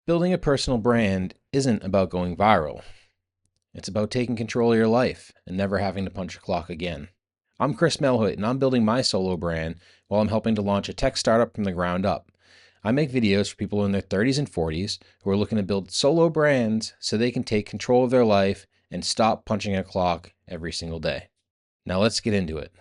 Building a personal brand isn't about going viral. It's about taking control of your life and never having to punch a clock again. I'm Chris Melhoit, and I'm building my solo brand while I'm helping to launch a tech startup from the ground up. I make videos for people in their 30s and 40s who are looking to build solo brands so they can take control of their life and stop punching a clock every single day. Now let's get into it.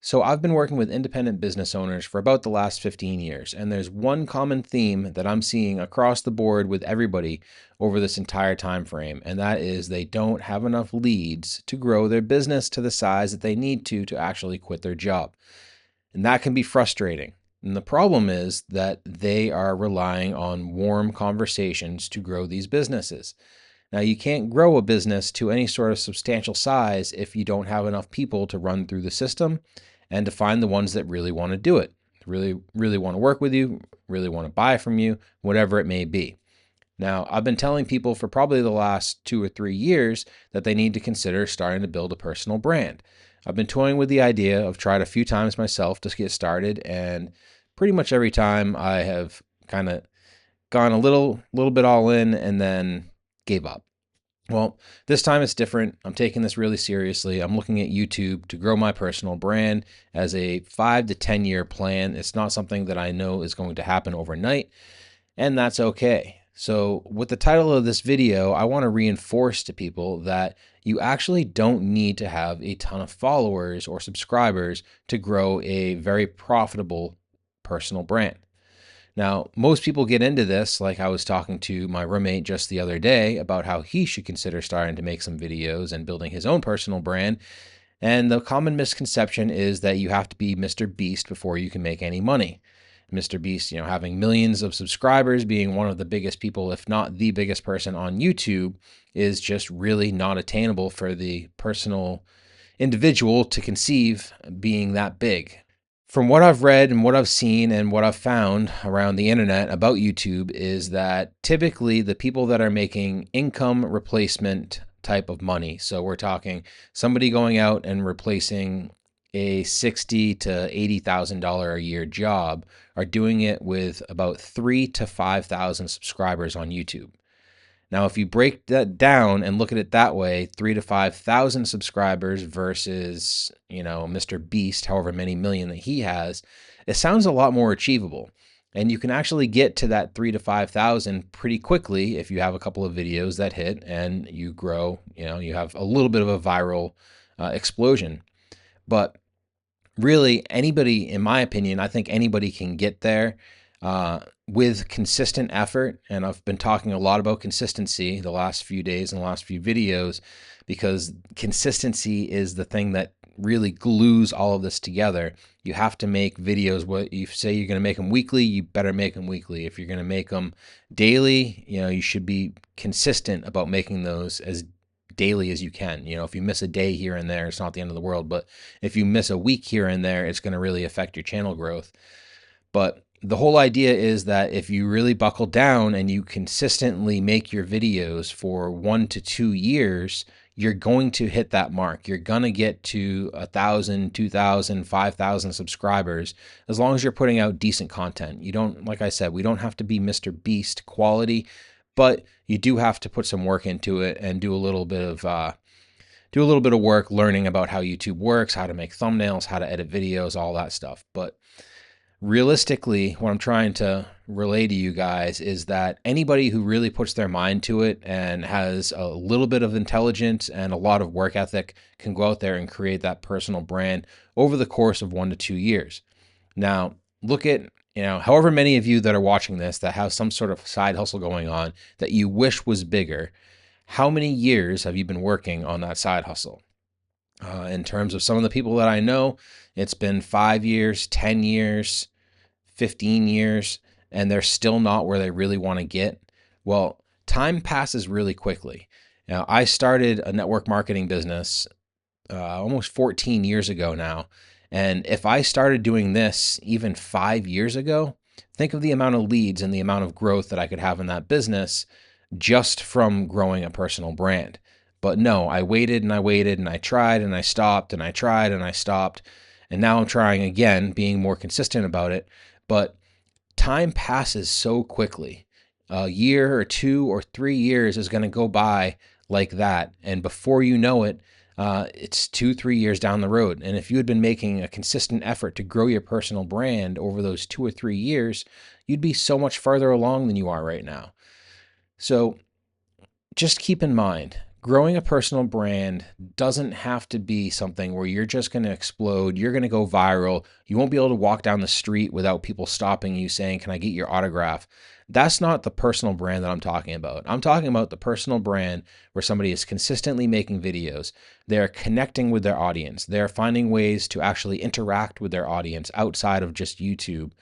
So I've been working with independent business owners for about the last 15 years, and there's one common theme that I'm seeing across the board with everybody over this entire time frame, and that is they don't have enough leads to grow their business to the size that they need to actually quit their job. And that can be frustrating. And the problem is that they are relying on warm conversations to grow these businesses. Now, you can't grow a business to any sort of substantial size if you don't have enough people to run through the system and to find the ones that really want to do it, really want to work with you, really want to buy from you, whatever it may be. Now, I've been telling people for probably the last 2 or 3 years that they need to consider starting to build a personal brand. I've been toying with the idea of tried a few times myself to get started, and pretty much every time I have kind of gone a little bit all in and then gave up. Well, this time it's different. I'm taking this really seriously. I'm looking at YouTube to grow my personal brand as a 5 to 10 year plan. It's not something that I know is going to happen overnight, and that's okay. So with the title of this video, I want to reinforce to people that you actually don't need to have a ton of followers or subscribers to grow a very profitable personal brand. Now, most people get into this, like I was talking to my roommate just the other day about how he should consider starting to make some videos and building his own personal brand. And the common misconception is that you have to be Mr. Beast before you can make any money. Mr. Beast, having millions of subscribers, being one of the biggest people, if not the biggest person on YouTube, is just really not attainable for the personal individual to conceive being that big. From what I've read and what I've seen and what I've found around the internet about YouTube is that typically the people that are making income replacement type of money, so we're talking somebody going out and replacing a $60,000 to $80,000 a year job, are doing it with about 3,000 to 5,000 subscribers on YouTube. Now, if you break that down and look at it that way, 3,000 to 5,000 subscribers versus, Mr. Beast, however many million that he has, it sounds a lot more achievable. And you can actually get to that 3,000 to 5,000 pretty quickly if you have a couple of videos that hit and you grow, you have a little bit of a viral explosion. But really, anybody, in my opinion, I think anybody can get there with consistent effort. And I've been talking a lot about consistency the last few days and the last few videos, because consistency is the thing that really glues all of this together. You have to make videos. What you say you're going to make them weekly, you better make them weekly. If you're going to make them daily, you should be consistent about making those as daily as you can. If you miss a day here and there, it's not the end of the world. But if you miss a week here and there, it's going to really affect your channel growth. But the whole idea is that if you really buckle down and you consistently make your videos for 1 to 2 years, you're going to hit that mark. You're going to get to 1,000, 2,000, 5,000 subscribers as long as you're putting out decent content. You don't, like I said, we don't have to be Mr. Beast quality, but you do have to put some work into it and do a little bit of work learning about how YouTube works, how to make thumbnails, how to edit videos, all that stuff. But realistically, what I'm trying to relay to you guys is that anybody who really puts their mind to it and has a little bit of intelligence and a lot of work ethic can go out there and create that personal brand over the course of 1 to 2 years. Now, look at, however many of you that are watching this that have some sort of side hustle going on that you wish was bigger, how many years have you been working on that side hustle? In terms of some of the people that I know, it's been 5 years, 10 years, 15 years, and they're still not where they really want to get. Well, time passes really quickly. Now, I started a network marketing business almost 14 years ago now. And if I started doing this even 5 years ago, think of the amount of leads and the amount of growth that I could have in that business just from growing a personal brand. But no, I waited and I waited and I tried and I stopped and I tried and I stopped. And now I'm trying again, being more consistent about it. But time passes so quickly. A year or 2 or 3 years is going to go by like that. And before you know it, it's 2, 3 years down the road. And if you had been making a consistent effort to grow your personal brand over those 2 or 3 years, you'd be so much farther along than you are right now. So just keep in mind, growing a personal brand doesn't have to be something where you're just going to explode. You're going to go viral. You won't be able to walk down the street without people stopping you saying, "Can I get your autograph?" That's not the personal brand that I'm talking about. I'm talking about the personal brand where somebody is consistently making videos. They're connecting with their audience. They're finding ways to actually interact with their audience outside of just YouTube.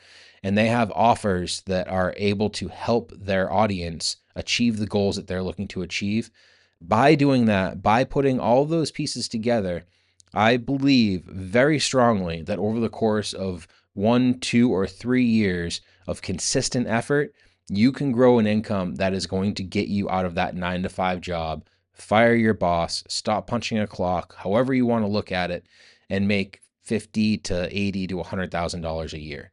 And they have offers that are able to help their audience achieve the goals that they're looking to achieve. By doing that, by putting all of those pieces together, I believe very strongly that over the course of 1, 2, or 3 years of consistent effort, you can grow an income that is going to get you out of that 9 to 5 job, fire your boss, stop punching a clock, however you want to look at it, and make $50 to $80 to $100,000 a year.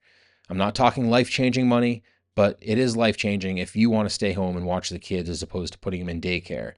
I'm not talking life-changing money, but it is life-changing if you want to stay home and watch the kids as opposed to putting them in daycare.